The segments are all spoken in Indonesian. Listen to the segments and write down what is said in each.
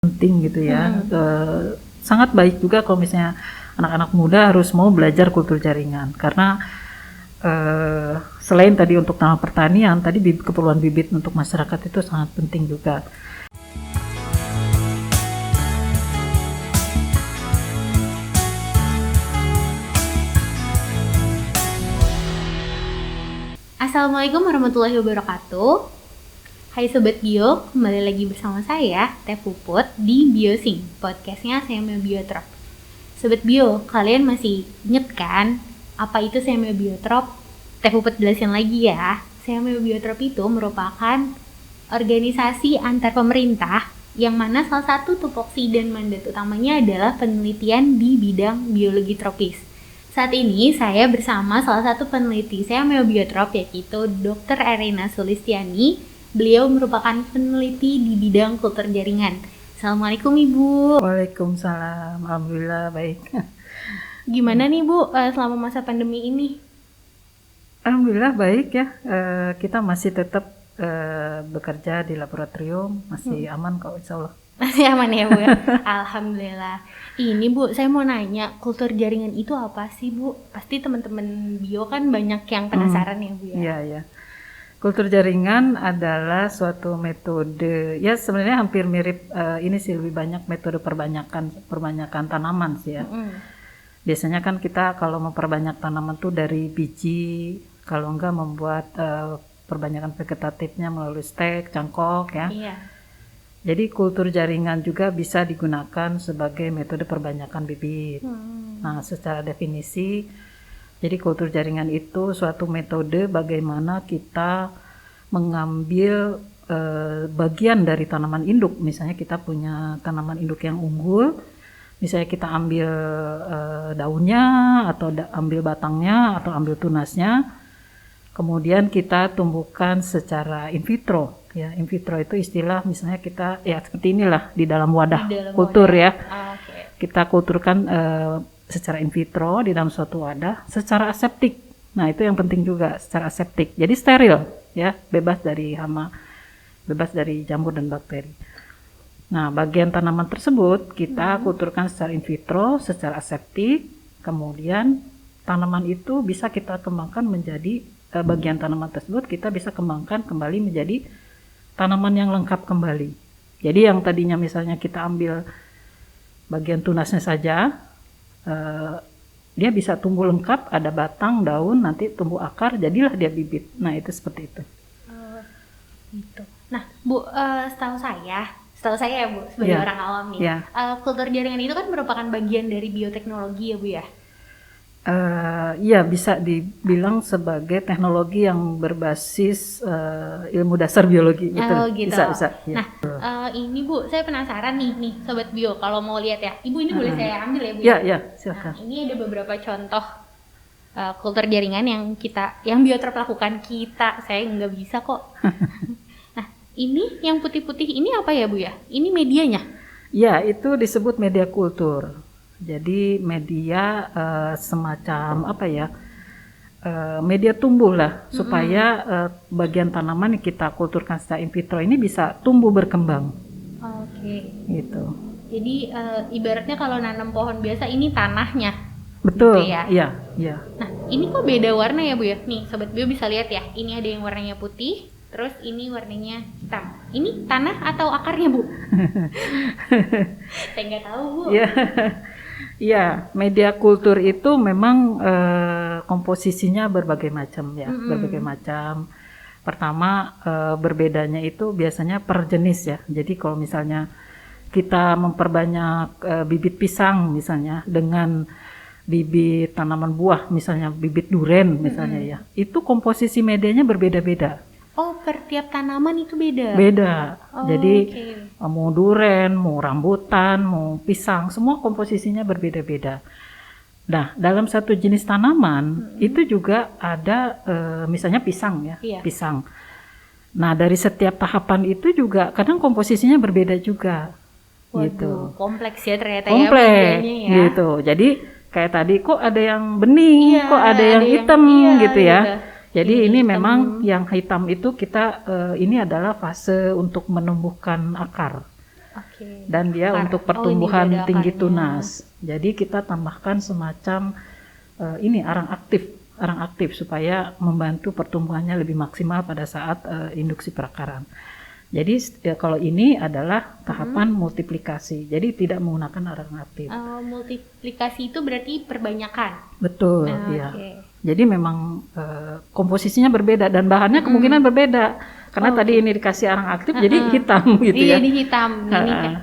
penting gitu ya. Sangat baik juga kalau misalnya anak-anak muda harus mau belajar kultur jaringan, karena selain tadi untuk tanam pertanian, tadi keperluan bibit untuk masyarakat itu sangat penting juga. Assalamualaikum warahmatullahi wabarakatuh. Hai Sobat Bio, kembali lagi bersama saya, Teh Puput, di Biosing, podcastnya Seme Biotrop. Sobat Bio, kalian masih inget kan apa itu Seme Biotrop? Teh Puput jelasin lagi ya. Seme Biotrop itu merupakan organisasi antar pemerintah yang mana salah satu tupoksi dan mandat utamanya adalah penelitian di bidang biologi tropis. Saat ini saya bersama salah satu peneliti Seme Biotrop, yaitu Dr. Erina Sulistiani. Beliau merupakan peneliti di bidang kultur jaringan. Assalamualaikum Ibu. Waalaikumsalam, alhamdulillah baik. Gimana nih Bu selama masa pandemi ini? Alhamdulillah baik ya. Kita masih tetap bekerja di laboratorium, masih aman kok insya Allah. Masih aman ya Bu ya? Alhamdulillah. Ini Bu, saya mau nanya, kultur jaringan itu apa sih Bu? Pasti teman-teman bio kan banyak yang penasaran ya Bu ya? Iya, iya. Kultur jaringan adalah suatu metode, ya sebenarnya hampir mirip ini sih, lebih banyak metode perbanyakan tanaman sih ya. Biasanya kan kita kalau memperbanyak tanaman tuh dari biji, kalau enggak membuat perbanyakan vegetatifnya melalui stek, cangkok ya. Iya. Jadi kultur jaringan juga bisa digunakan sebagai metode perbanyakan bibit. Nah, secara definisi, jadi kultur jaringan itu suatu metode bagaimana kita mengambil bagian dari tanaman induk. Misalnya kita punya tanaman induk yang unggul, misalnya kita ambil daunnya atau ambil batangnya atau ambil tunasnya, kemudian kita tumbuhkan secara in vitro. Ya, in vitro itu istilah misalnya kita ya seperti inilah di dalam wadah kultur ya. Kita kulturkan secara in vitro di dalam suatu wadah secara aseptik. Nah, itu yang penting juga, secara aseptik. Jadi steril ya, bebas dari hama, bebas dari jamur dan bakteri. Nah, bagian tanaman tersebut kita kulturkan secara in vitro, secara aseptik. Kemudian tanaman itu bisa kita kembangkan menjadi bagian tanaman tersebut kita bisa kembangkan kembali menjadi tanaman yang lengkap kembali. Jadi yang tadinya misalnya kita ambil bagian tunasnya saja, dia bisa tumbuh lengkap, ada batang, daun, nanti tumbuh akar, jadilah dia bibit. Nah, itu seperti itu. Gitu. Nah, Bu, setahu saya ya Bu, sebagai orang awam nih, kultur jaringan itu kan merupakan bagian dari bioteknologi ya Bu ya? Iya, bisa dibilang sebagai teknologi yang berbasis ilmu dasar biologi gitu. Gitu. Bisa. Nah, ini Bu, saya penasaran nih Sobat Bio, kalau mau lihat ya, Ibu ini boleh saya ambil ya Bu? Iya, silakan. Nah, ini ada beberapa contoh kultur jaringan yang Biotrop lakukan, saya nggak bisa kok. Nah, ini yang putih-putih ini apa ya Bu ya? Ini medianya? Ya, itu disebut media kultur. Jadi media semacam apa ya, media tumbuh lah, supaya bagian tanaman yang kita kulturkan secara in vitro ini bisa tumbuh berkembang. Oke. Gitu. Jadi ibaratnya kalau nanam pohon biasa ini tanahnya. Betul. Gitu ya? Iya. Nah, ini kok beda warna ya Bu ya? Nih Sobat Bio bisa lihat ya, ini ada yang warnanya putih, terus ini warnanya hitam. Ini tanah atau akarnya Bu? Saya nggak tahu Bu. Iya, media kultur itu memang komposisinya berbagai macam ya, berbagai macam. Pertama, berbedanya itu biasanya per jenis ya. Jadi kalau misalnya kita memperbanyak bibit pisang misalnya dengan bibit tanaman buah, misalnya bibit duren misalnya ya, itu komposisi medianya berbeda-beda. Oh, per tiap tanaman itu beda? Beda. Jadi Okay. mau duren, mau rambutan, mau pisang, semua komposisinya berbeda-beda. Nah, dalam satu jenis tanaman itu juga ada misalnya pisang ya, pisang. Nah, dari setiap tahapan itu juga kadang komposisinya berbeda juga. Waduh, gitu. Kompleks ya ternyata kompleks, ya. Gitu. Jadi kayak tadi kok ada yang bening, kok ada yang hitam gitu ya. Jadi ini memang yang hitam itu kita ini adalah fase untuk menumbuhkan akar. Oke. dan dia Akar. untuk Oh, pertumbuhan ini ada tinggi akarnya. tunas. Jadi kita tambahkan semacam ini arang aktif supaya membantu pertumbuhannya lebih maksimal pada saat induksi perakaran. Jadi kalau ini adalah tahapan multiplikasi. Jadi tidak menggunakan arang aktif. Multiplikasi itu berarti perbanyakan. Betul, Ah, iya. oke. Jadi memang komposisinya berbeda dan bahannya kemungkinan berbeda. Karena tadi ini dikasih arang aktif jadi hitam gitu Iya, ya. ini hitam.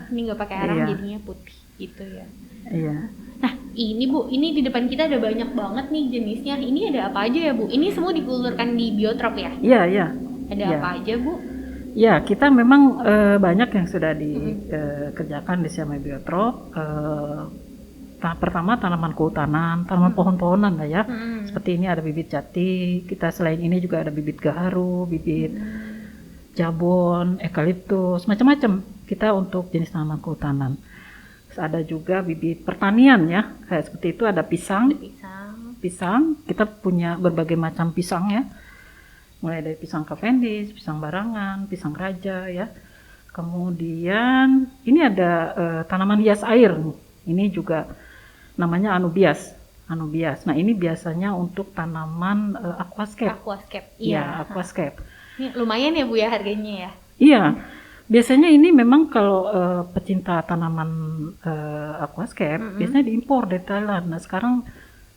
Ini nggak pakai arang, Iya. jadinya putih gitu ya. Iya. Nah, ini Bu, ini di depan kita ada banyak banget nih jenisnya. Ini ada apa aja ya Bu? Ini semua dikulturkan di biotrop ya? Iya, iya. Ada Iya. apa aja Bu? Ya, kita memang banyak yang sudah dikerjakan di Siamai Biotrop. Pertama tanaman kehutanan, tanaman pohon-pohonan lah ya. Seperti ini ada bibit jati. Kita selain ini juga ada bibit gaharu, bibit jabon, eukaliptus, macam-macam. Kita untuk jenis tanaman kehutanan. Terus ada juga bibit pertanian ya, kayak seperti itu ada pisang. Pisang, kita punya berbagai macam pisang ya. Mulai dari pisang Cavendish, pisang barangan, pisang raja ya. Kemudian ini ada tanaman hias air. Ini juga namanya anubias. Nah, ini biasanya untuk tanaman aquascape. Iya, aquascape. Ini lumayan ya Bu ya harganya ya? Iya. Biasanya ini memang kalau pecinta tanaman aquascape biasanya diimpor dari Thailand. Nah, sekarang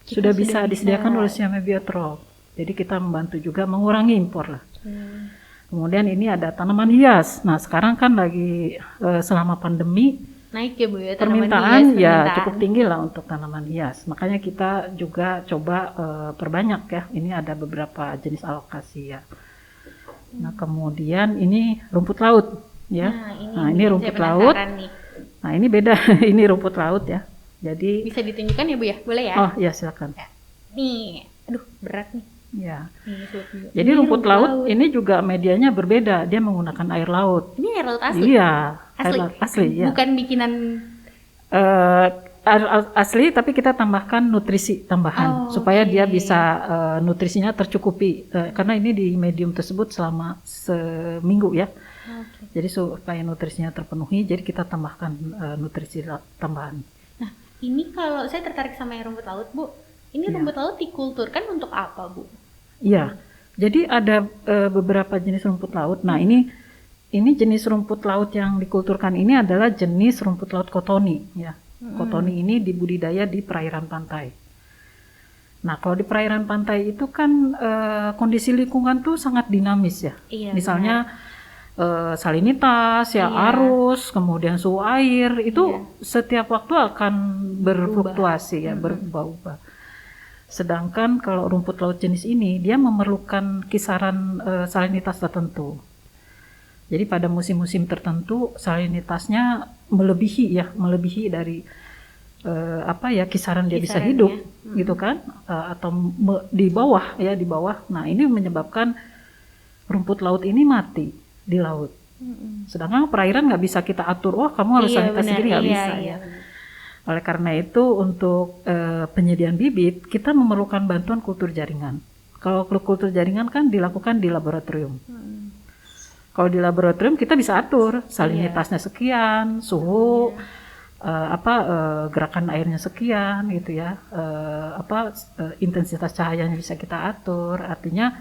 sudah bisa disediakan oleh Siamai Biotrop. Jadi kita membantu juga mengurangi impor lah. Kemudian ini ada tanaman hias. Nah, sekarang kan lagi selama pandemi naik ya Bu ya permintaan ya cukup tinggi lah untuk tanaman hias. Makanya kita juga coba perbanyak ya. Ini ada beberapa jenis alokasi ya. Nah, kemudian ini rumput laut ya. Nah, ini rumput laut. Nah, ini beda. Ini rumput laut ya. Jadi bisa ditunjukkan ya Bu ya? Boleh ya? Oh, ya silakan. Nih, aduh berat nih. Ya. Nih, jadi rumput laut ini juga medianya berbeda. Dia menggunakan air laut. Ini air laut asli? Iya, asli ya. Bukan bikinan asli, tapi kita tambahkan nutrisi tambahan supaya dia bisa nutrisinya tercukupi. Karena ini di medium tersebut selama seminggu ya. Jadi supaya nutrisinya terpenuhi, jadi kita tambahkan nutrisi tambahan. Nah, ini kalau saya tertarik sama yang rumput laut, Bu. Ini rumput laut dikulturkan untuk apa, Bu? Iya, jadi ada beberapa jenis rumput laut. Nah, ini jenis rumput laut yang dikulturkan ini adalah jenis rumput laut kotoni. Ya, kotoni ini dibudidaya di perairan pantai. Nah, kalau di perairan pantai itu kan kondisi lingkungan tuh sangat dinamis ya. Iya, misalnya salinitas, ya arus, kemudian suhu air itu setiap waktu akan berfluktuasi ya, berubah-ubah. Sedangkan kalau rumput laut jenis ini dia memerlukan kisaran salinitas tertentu. Jadi pada musim-musim tertentu salinitasnya melebihi dari kisaran dia bisa hidup gitu kan, atau di bawah. Nah, ini menyebabkan rumput laut ini mati di laut. Sedangkan perairan nggak bisa kita atur, kamu harus salinitas segini, nggak bisa ya. Oleh karena itu untuk penyediaan bibit kita memerlukan bantuan kultur jaringan. Kalau kultur jaringan kan dilakukan di laboratorium. Kalau di laboratorium kita bisa atur salinitasnya sekian, suhu, gerakan airnya sekian gitu ya, intensitas cahayanya bisa kita atur. Artinya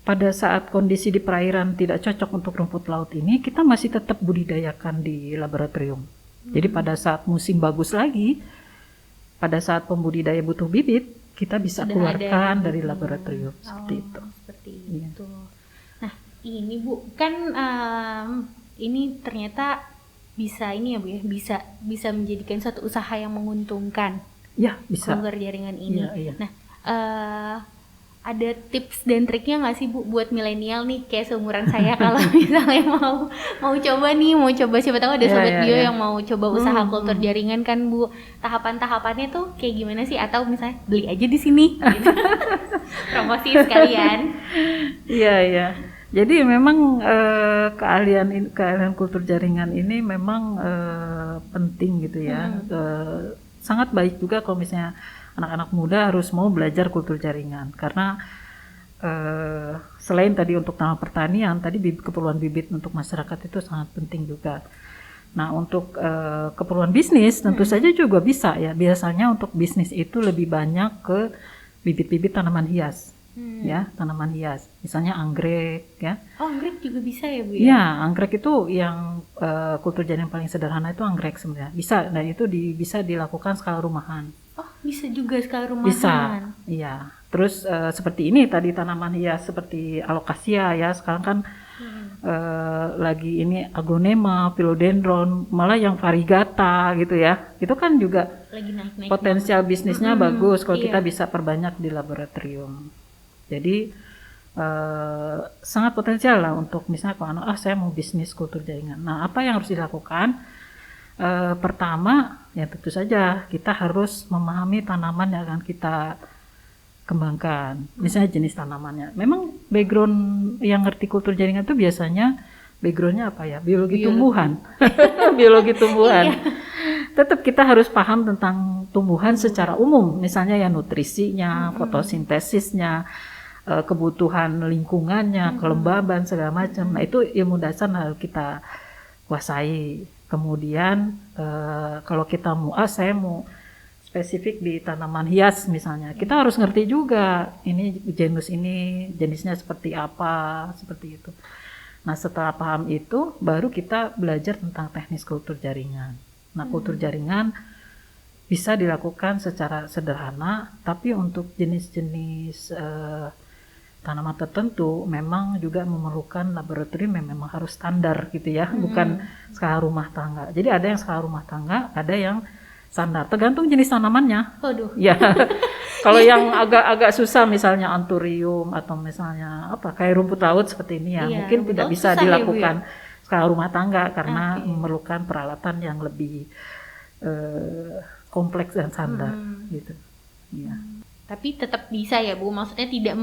pada saat kondisi di perairan tidak cocok untuk rumput laut ini, kita masih tetap budidayakan di laboratorium. Jadi pada saat musim bagus lagi, pada saat pembudidaya butuh bibit, kita bisa keluarkan dari laboratorium seperti itu. Seperti itu. Nah, ini Bu, kan ini ternyata bisa ini ya Bu ya, bisa menjadikan suatu usaha yang menguntungkan. Ya, bisa. Kultur jaringan ini. Ya. Nah, ada tips dan triknya nggak sih Bu buat milenial nih kayak seumuran saya kalau misalnya mau coba siapa tahu ada sobat bio yang mau coba usaha kultur jaringan kan Bu, tahapan-tahapannya tuh kayak gimana sih, atau misalnya beli aja di sini gitu. Promosi sekalian. Iya. Jadi memang keahlian kultur jaringan ini memang penting gitu ya. Sangat baik juga kalau misalnya anak-anak muda harus mau belajar kultur jaringan, karena selain tadi untuk tanaman pertanian, tadi keperluan bibit untuk masyarakat itu sangat penting juga. Nah, untuk keperluan bisnis tentu saja juga bisa ya. Biasanya untuk bisnis itu lebih banyak ke bibit-bibit tanaman hias. Ya, tanaman hias. Misalnya anggrek ya. Oh, anggrek juga bisa ya, Bu ya? Ya, anggrek itu yang kultur jaringan paling sederhana itu anggrek sebenarnya. Bisa, dan itu bisa dilakukan skala rumahan. Oh, bisa juga skala rumahan. Bisa, iya. Terus seperti ini tadi tanaman hias seperti alocasia ya. Sekarang kan lagi ini aglonema, philodendron, malah yang variegata gitu ya. Itu kan juga lagi naik-naik potensial bisnisnya bagus kalau iya. kita bisa perbanyak di laboratorium. Jadi sangat potensial lah untuk misalnya kalau saya mau bisnis kultur jaringan. Nah, apa yang harus dilakukan? Pertama, ya tentu saja kita harus memahami tanaman yang akan kita kembangkan. Misalnya jenis tanamannya. Memang background yang ngerti kultur jaringan itu biasanya backgroundnya apa ya? Biologi tumbuhan. Biologi tumbuhan. Tetap kita harus paham tentang tumbuhan secara umum. Misalnya ya nutrisinya, fotosintesisnya, kebutuhan lingkungannya, kelembaban segala macam. Nah, itu ilmu dasar harus kita kuasai. Kemudian kalau kita saya mau spesifik di tanaman hias misalnya, kita harus ngerti juga ini jenisnya seperti apa, seperti itu. Nah, setelah paham itu baru kita belajar tentang teknis kultur jaringan. Nah, kultur jaringan bisa dilakukan secara sederhana, tapi untuk jenis-jenis tanaman tertentu memang juga memerlukan laboratorium yang memang harus standar gitu ya, bukan skala rumah tangga. Jadi ada yang skala rumah tangga, ada yang standar, tergantung jenis tanamannya. Waduh. Ya, kalau yang agak susah misalnya anthurium atau misalnya kayak rumput laut seperti ini ya, mungkin tidak bisa dilakukan skala rumah tangga karena memerlukan peralatan yang lebih kompleks dan standar gitu. Ya. Tapi tetap bisa ya, Bu. Maksudnya tidak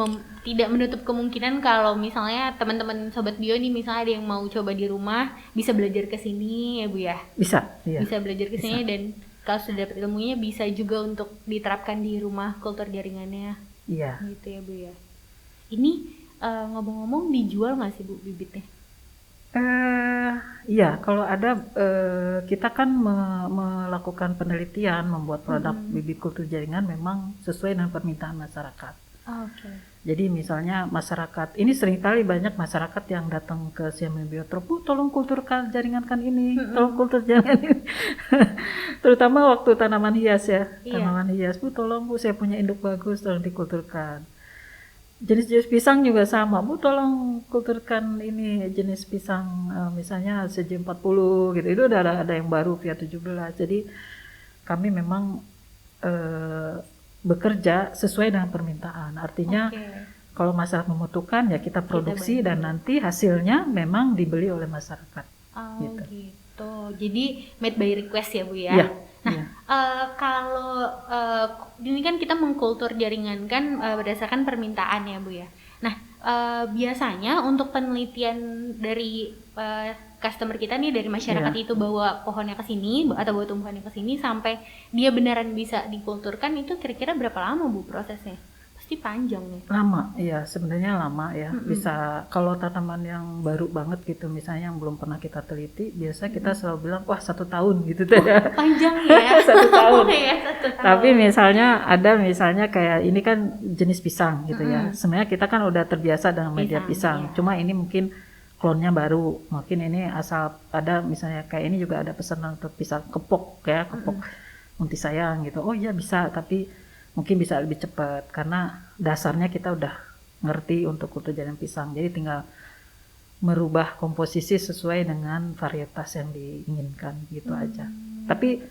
menutup kemungkinan kalau misalnya teman-teman Sobat Bio nih misalnya ada yang mau coba di rumah bisa belajar ke sini ya, Bu ya. Bisa, iya. Bisa belajar ke sini dan kalau sudah dapat ilmunya bisa juga untuk diterapkan di rumah kultur jaringannya. Iya. Gitu ya, Bu ya. Ini ngomong-ngomong dijual nggak sih, Bu, bibitnya? Iya, kalau ada kita kan melakukan penelitian, membuat produk bibit kultur jaringan memang sesuai dengan permintaan masyarakat. Oke. Jadi misalnya masyarakat, ini seringkali banyak masyarakat yang datang ke CMM Biotrop, Bu, tolong kulturkan jaringankan ini, tolong kultur jaringan ini. Terutama waktu tanaman hias ya, tanaman hias, Bu, tolong Bu, saya punya induk bagus, tolong dikulturkan. Jenis-jenis pisang juga sama, Bu, tolong kulturkan ini jenis pisang misalnya CJ40 gitu. Itu udah ada yang baru via 17. Jadi kami memang bekerja sesuai dengan permintaan. Artinya kalau masyarakat membutuhkan ya kita produksi dan nanti hasilnya memang dibeli oleh masyarakat. Gitu. Jadi made by request ya, Bu ya. Ya. Kalau ini kan kita mengkultur jaringan kan berdasarkan permintaan ya, Bu ya. Nah, biasanya untuk penelitian dari customer kita nih, dari masyarakat itu bawa pohonnya ke sini atau bawa tumbuhannya ke sini sampai dia beneran bisa dikulturkan, itu kira-kira berapa lama, Bu, prosesnya? Pasti panjang nih. Lama, iya, sebenarnya lama ya. Bisa kalau tanaman yang baru banget gitu, misalnya yang belum pernah kita teliti, biasa kita selalu bilang, wah 1 tahun gitu ya. Panjang ya. 1 tahun. Ya, 1 tahun. Tapi misalnya kayak ini kan jenis pisang gitu ya. Sebenarnya kita kan udah terbiasa dengan media pisang. Cuma ini mungkin klonnya baru. Mungkin ini asal ada misalnya kayak ini juga ada pesanan untuk pisang kepok ya, kepok munti sayang gitu. Oh iya bisa, tapi mungkin bisa lebih cepat karena dasarnya kita udah ngerti untuk kultur jaringan pisang. Jadi tinggal merubah komposisi sesuai dengan varietas yang diinginkan gitu aja. Tapi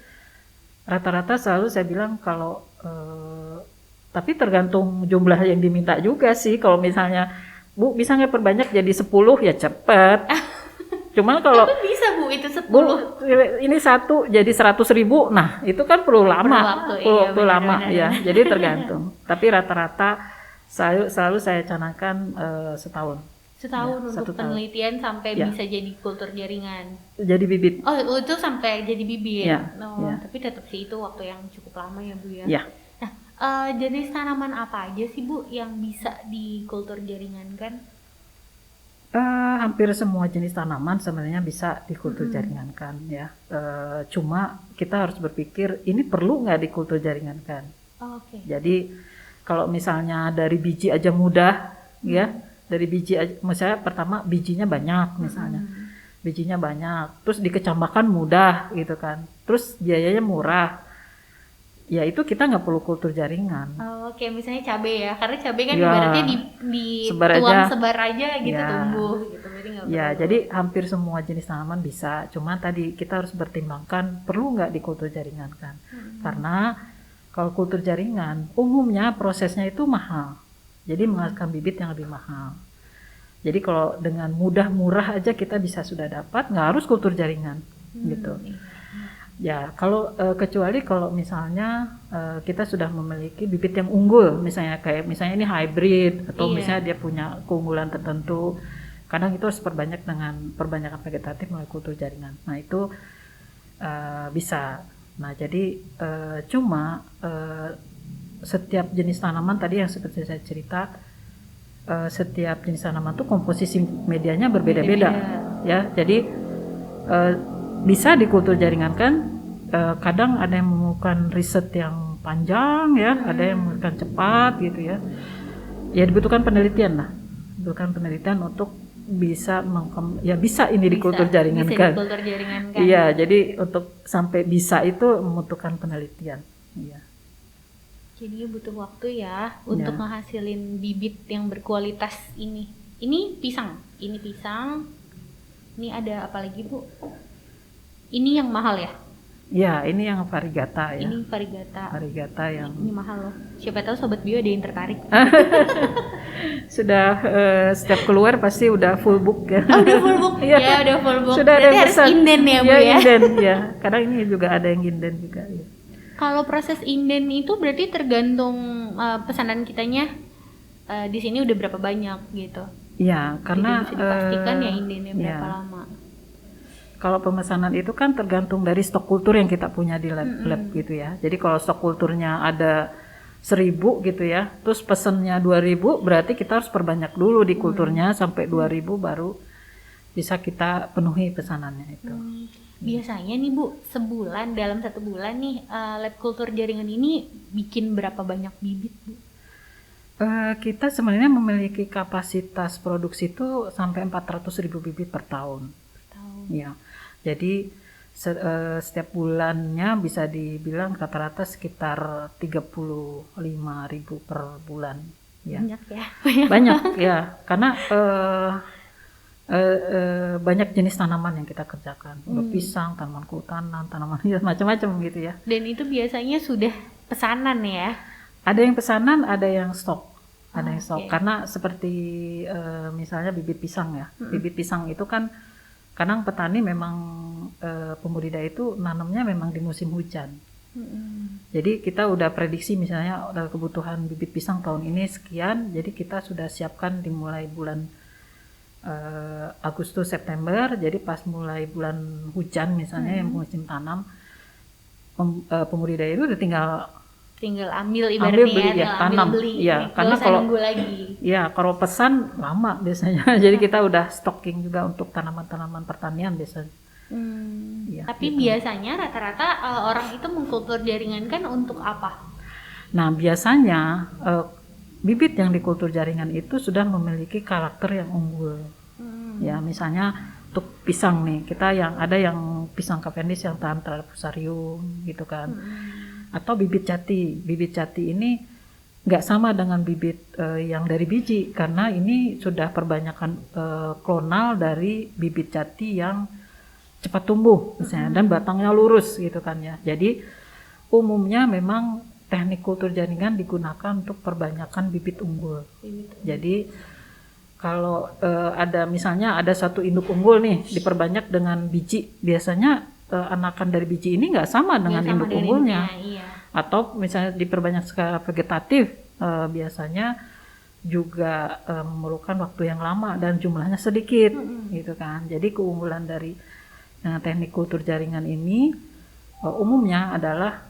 rata-rata selalu saya bilang kalau tapi tergantung jumlah yang diminta juga sih. Kalau misalnya Bu bisa nggak perbanyak jadi 10 ya cepet. Cuman kalau bisa, Bu, itu 10. Bu, ini 1 jadi 100.000, nah itu kan perlu lama, perlu lama ya. Jadi tergantung. Tapi rata-rata selalu saya canangkan setahun. Setahun untuk penelitian sampai bisa jadi kultur jaringan. Jadi bibit. Oh, itu sampai jadi bibit. Ya. Tapi tetap sih itu waktu yang cukup lama ya, Bu ya. Ya. Nah, jenis tanaman apa aja sih, Bu, yang bisa dikultur jaringan kan? Hampir semua jenis tanaman sebenarnya bisa dikultur jaringankan ya. Cuma kita harus berpikir ini perlu nggak dikultur jaringankan. Oke. Jadi kalau misalnya dari biji aja mudah ya, dari biji aja, misalnya pertama bijinya banyak misalnya, bijinya banyak, terus dikecambahkan mudah gitu kan, terus biayanya murah. Ya itu kita nggak perlu kultur jaringan. Oke, misalnya cabai ya, karena cabai kan Ya, ibaratnya sebar dituang aja. sebar aja gitu Ya. tumbuh gitu, berarti nggak Ya, perlu. jadi hampir semua jenis tanaman bisa. Cuma tadi kita harus pertimbangkan perlu nggak dikultur jaringankan. Karena kalau kultur jaringan, umumnya prosesnya itu mahal. Jadi menghasilkan bibit yang lebih mahal. Jadi kalau dengan mudah murah aja kita bisa sudah dapat, nggak harus kultur jaringan, gitu. Ya, kalau kecuali kalau misalnya kita sudah memiliki bibit yang unggul, misalnya kayak misalnya ini hybrid atau Iya. misalnya dia punya keunggulan tertentu, kadang itu harus perbanyak dengan perbanyakan vegetatif melalui kultur jaringan. Nah itu bisa. Nah jadi cuma setiap jenis tanaman tadi yang seperti saya cerita, setiap jenis tanaman tuh komposisi medianya berbeda-beda, ya. Jadi bisa dikultur jaringankan. Kadang ada yang memerlukan riset yang panjang ya, ada yang memerlukan cepat gitu ya. Ya dibutuhkan penelitian lah, dibutuhkan penelitian untuk bisa bisa ini dikultur jaringankan. Bisa dikultur jaringankan. Iya, jadi untuk sampai bisa itu membutuhkan penelitian. Iya. Jadi butuh waktu ya untuk ngehasilin bibit yang berkualitas ini. Ini pisang. Ini ada apa lagi, Bu? Ini yang mahal ya? Ya, ini yang variegata ya. Ini variegata. Variegata yang Ini mahal loh. Siapa tahu sobat bio ada yang tertarik. sudah setiap keluar pasti udah full book ya. Oh, udah full book. Iya. Ya, udah full book. Sudah ada Berarti yang harus pesan. inden ya, Bu Ya, ya. inden ya. Kadang ini juga ada yang inden juga ya. Kalau proses inden itu berarti tergantung pesanan kitanya di sini udah berapa banyak gitu. Ya, karena Jadi bisa dipastikan ya indennya berapa ya. lama. Kalau pemesanan itu kan tergantung dari stok kultur yang kita punya di lab gitu ya. Jadi kalau stok kulturnya ada 1.000 gitu ya, terus pesennya 2.000, berarti kita harus perbanyak dulu di kulturnya sampai 2.000 baru bisa kita penuhi pesanannya itu. Biasanya nih Bu, dalam 1 bulan nih lab kultur jaringan ini bikin berapa banyak bibit Bu? Kita sebenarnya memiliki kapasitas produksi itu sampai 400.000 bibit per tahun. Ya, jadi setiap bulannya bisa dibilang rata-rata sekitar 35.000 per bulan. Ya. Banyak ya? Banyak ya, karena banyak jenis tanaman yang kita kerjakan. Pisang, tanaman kehutanan, tanaman macam-macam gitu ya. Dan itu biasanya sudah pesanan ya? Ada yang pesanan, ada yang stok. Ada yang stok. Oke. Karena seperti misalnya bibit pisang ya. Bibit pisang itu kan kadang petani memang pembudidaya itu nanamnya memang di musim hujan. Jadi kita udah prediksi misalnya kebutuhan bibit pisang tahun ini sekian, jadi kita sudah siapkan dimulai bulan Agustus September. Jadi pas mulai bulan hujan misalnya yang musim tanam, pembudidaya itu udah tinggal ambil ibaratnya beli, tinggal tanam. beli. Ya, Nggak karena usah kalau nunggu lagi. ya kalau pesan lama biasanya. Jadi kita udah stocking juga untuk tanaman-tanaman pertanian biasanya. Ya, Tapi gitu. biasanya rata-rata orang itu mengkultur jaringan kan untuk apa? Nah biasanya bibit yang dikultur jaringan itu sudah memiliki karakter yang unggul. Ya misalnya untuk pisang nih, kita ada yang pisang Cavendish yang tahan terhadap fusarium gitu kan. Atau bibit jati. Bibit jati ini nggak sama dengan bibit yang dari biji, karena ini sudah perbanyakan klonal dari bibit jati yang cepat tumbuh misalnya dan batangnya lurus gitu kan ya. Jadi umumnya memang teknik kultur jaringan digunakan untuk perbanyakan bibit unggul. Jadi kalau ada misalnya ada satu induk unggul nih diperbanyak dengan biji, biasanya anakan dari biji ini nggak sama dengan induk unggulnya. Iya. Atau misalnya diperbanyak secara vegetatif, biasanya juga memerlukan waktu yang lama dan jumlahnya sedikit gitu kan. Jadi keunggulan dari teknik kultur jaringan ini umumnya adalah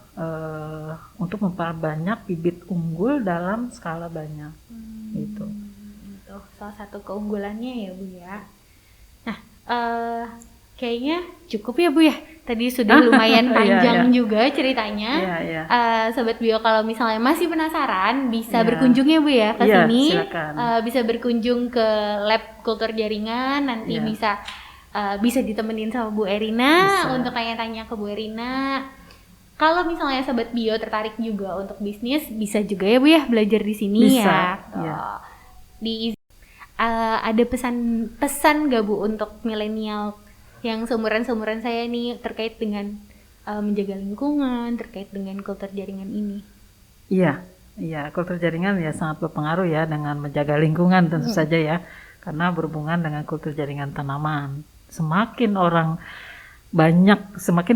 untuk memperbanyak bibit unggul dalam skala banyak gitu. salah satu keunggulannya ya Bu ya. Nah, kayaknya cukup ya Bu ya. Tadi sudah lumayan panjang juga ceritanya. Sobat Bio kalau misalnya masih penasaran bisa berkunjung ya Bu ya ke sini. Bisa berkunjung ke Lab Kultur Jaringan. Nanti bisa ditemenin sama Bu Erina untuk tanya-tanya ke Bu Erina. Kalau misalnya Sobat Bio tertarik juga untuk bisnis, bisa juga ya Bu ya belajar di sini ya. Ada pesan gak Bu untuk milenial yang seumuran saya nih terkait dengan menjaga lingkungan, terkait dengan kultur jaringan ini? Iya, kultur jaringan ya sangat berpengaruh ya dengan menjaga lingkungan tentu saja ya, karena berhubungan dengan kultur jaringan tanaman. Semakin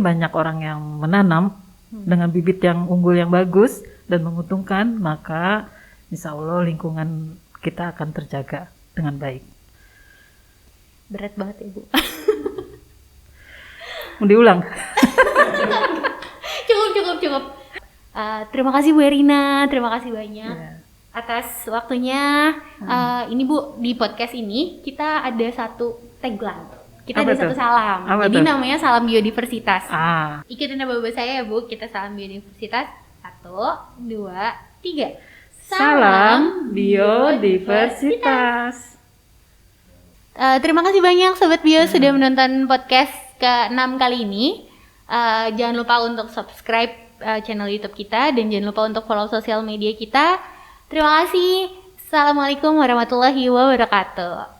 banyak orang yang menanam dengan bibit yang unggul yang bagus dan menguntungkan, maka insya Allah lingkungan kita akan terjaga dengan baik. Berat banget ya Bu. Mau diulang? Cukup. Terima kasih Bu Erina, terima kasih banyak atas waktunya. Ini Bu, di podcast ini kita ada satu tagline. Kita ada satu salam. Jadi namanya Salam Biodiversitas. Ikutin nama saya ya Bu, kita Salam Biodiversitas. 1, 2, 3. Salam Biodiversitas. Terima kasih banyak Sobat Bio sudah menonton podcast ke-6 kali ini. Jangan lupa untuk subscribe channel YouTube kita dan jangan lupa untuk follow sosial media kita. Terima kasih. Assalamualaikum warahmatullahi wabarakatuh.